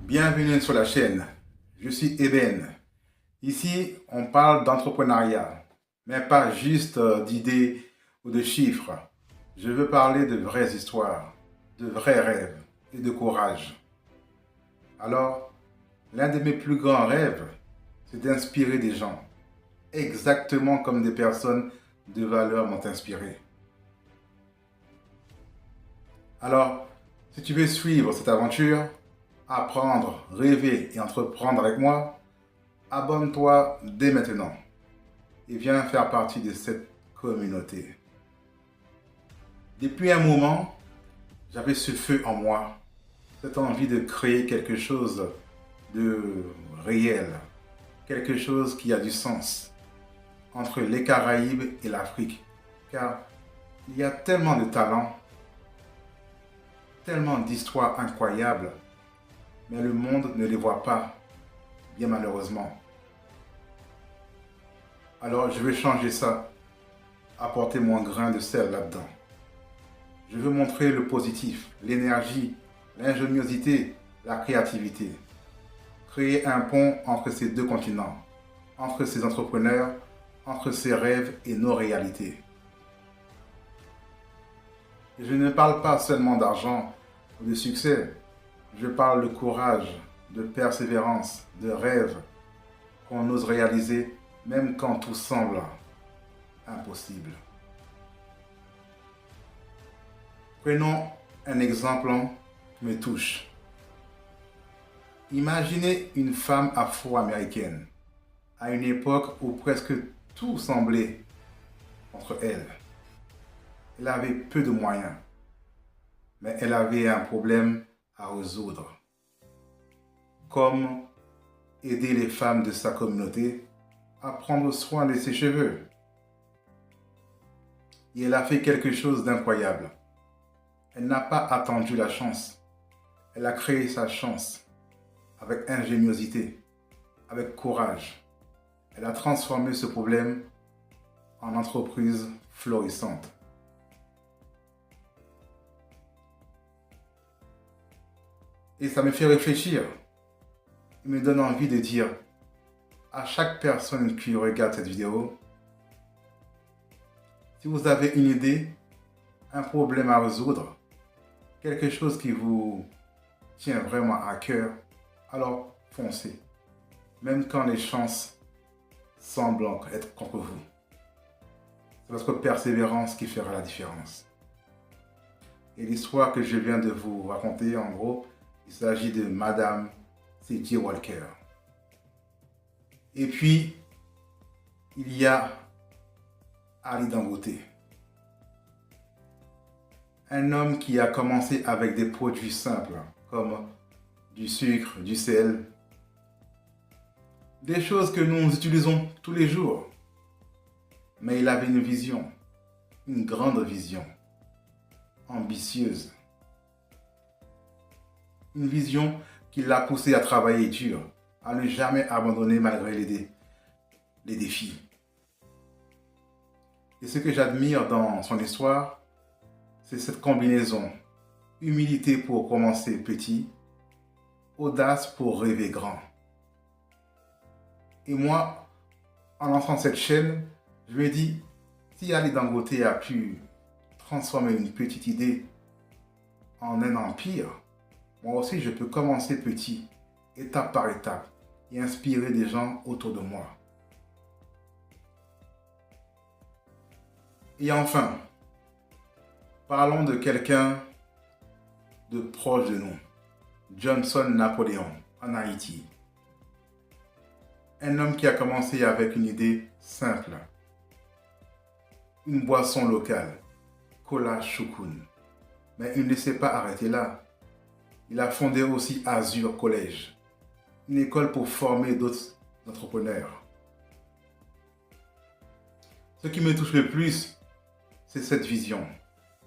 Bienvenue sur la chaîne. Je suis Eben. Ici, on parle d'entrepreneuriat, mais pas juste d'idées ou de chiffres. Je veux parler de vraies histoires, de vrais rêves et de courage. Alors, l'un de mes plus grands rêves, c'est d'inspirer des gens, exactement comme des personnes de valeur m'ont inspiré. Alors, si tu veux suivre cette aventure, apprendre, rêver et entreprendre avec moi, abonne-toi dès maintenant et viens faire partie de cette communauté. Depuis un moment, j'avais ce feu en moi, cette envie de créer quelque chose de réel, quelque chose qui a du sens entre les Caraïbes et l'Afrique. Car il y a tellement de talents, tellement d'histoires incroyables, mais le monde ne les voit pas, bien malheureusement. Alors je vais changer ça, apporter mon grain de sel là-dedans. Je veux montrer le positif, l'énergie, l'ingéniosité, la créativité. Créer un pont entre ces deux continents, entre ces entrepreneurs, entre ces rêves et nos réalités. Et je ne parle pas seulement d'argent ou de succès. Je parle de courage, de persévérance, de rêve qu'on ose réaliser même quand tout semble impossible. Prenons un exemple qui me touche. Imaginez une femme afro-américaine à une époque où presque tout semblait contre elle. Elle avait peu de moyens, mais elle avait un problème à résoudre. Comme aider les femmes de sa communauté à prendre soin de ses cheveux. Et elle a fait quelque chose d'incroyable. Elle n'a pas attendu la chance. Elle a créé sa chance avec ingéniosité, avec courage. Elle a transformé ce problème en entreprise florissante. Et ça me fait réfléchir. Il me donne envie de dire à chaque personne qui regarde cette vidéo, si vous avez une idée, un problème à résoudre, quelque chose qui vous tient vraiment à cœur, alors foncez. Même quand les chances semblent être contre vous. C'est votre persévérance qui fera la différence. Et l'histoire que je viens de vous raconter, en gros, il s'agit de Madame C.J. Walker. Et puis, il y a Ali Dangote. Un homme qui a commencé avec des produits simples, comme du sucre, du sel, des choses que nous utilisons tous les jours. Mais il avait une vision, une grande vision, ambitieuse. Une vision qui l'a poussé à travailler dur, à ne jamais abandonner malgré les défis. Et ce que j'admire dans son histoire, c'est cette combinaison. Humilité pour commencer petit, audace pour rêver grand. Et moi, en lançant cette chaîne, je me dis, si Ali Dangote a pu transformer une petite idée en un empire, moi aussi je peux commencer petit, étape par étape, et inspirer des gens autour de moi. Et enfin, parlons de quelqu'un de proche de nous, Johnson Napoléon, en Haïti. Un homme qui a commencé avec une idée simple. Une boisson locale, Cola Choukoun. Mais il ne s'est pas arrêté là. Il a fondé aussi Azure College, une école pour former d'autres entrepreneurs. Ce qui me touche le plus, c'est cette vision.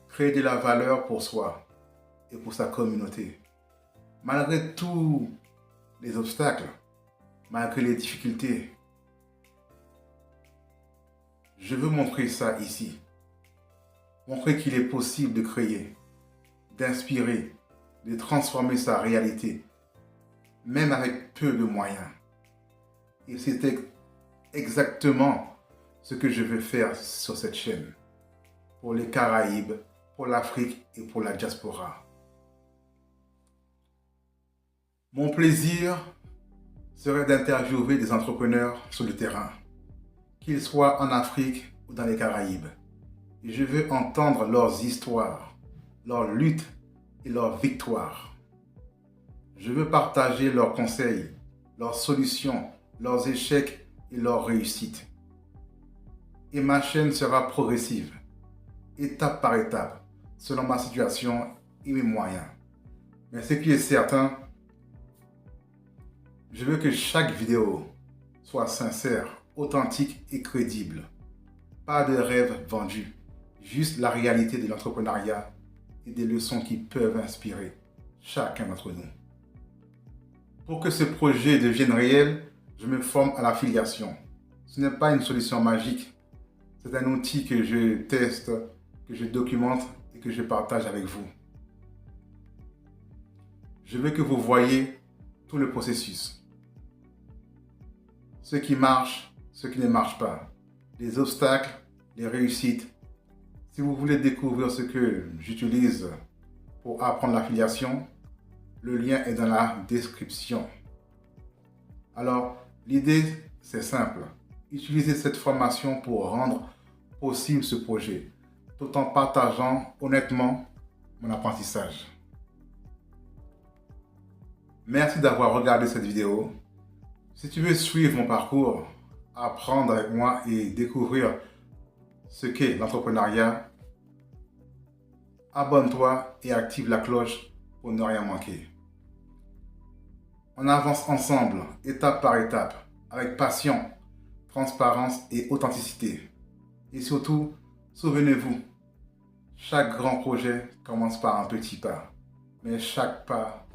Créer de la valeur pour soi et pour sa communauté. Malgré tous les obstacles, malgré les difficultés, je veux montrer ça ici. Montrer qu'il est possible de créer, d'inspirer, de transformer sa réalité même avec peu de moyens. Et c'était exactement ce que je veux faire sur cette chaîne, pour les Caraïbes, pour l'Afrique et pour la diaspora. Mon plaisir serait d'interviewer des entrepreneurs sur le terrain, qu'ils soient en Afrique ou dans les Caraïbes. Et je veux entendre leurs histoires, leurs luttes et leurs victoires. Je veux partager leurs conseils, leurs solutions, leurs échecs et leurs réussites. Et ma chaîne sera progressive, étape par étape, selon ma situation et mes moyens. Mais ce qui est certain, je veux que chaque vidéo soit sincère, authentique et crédible. Pas de rêves vendus, juste la réalité de l'entrepreneuriat et des leçons qui peuvent inspirer chacun d'entre nous. Pour que ce projet devienne réel, je me forme à l'affiliation. Ce n'est pas une solution magique, c'est un outil que je teste, que je documente et que je partage avec vous. Je veux que vous voyez tout le processus. Ce qui marche, ce qui ne marche pas. Les obstacles, les réussites. Si vous voulez découvrir ce que j'utilise pour apprendre l'affiliation, le lien est dans la description. Alors, l'idée, c'est simple. Utilisez cette formation pour rendre possible ce projet, tout en partageant honnêtement mon apprentissage. Merci d'avoir regardé cette vidéo. Si tu veux suivre mon parcours, apprendre avec moi et découvrir ce qu'est l'entrepreneuriat, abonne-toi et active la cloche pour ne rien manquer. On avance ensemble, étape par étape, avec passion, transparence et authenticité. Et surtout, souvenez-vous, chaque grand projet commence par un petit pas, mais chaque pas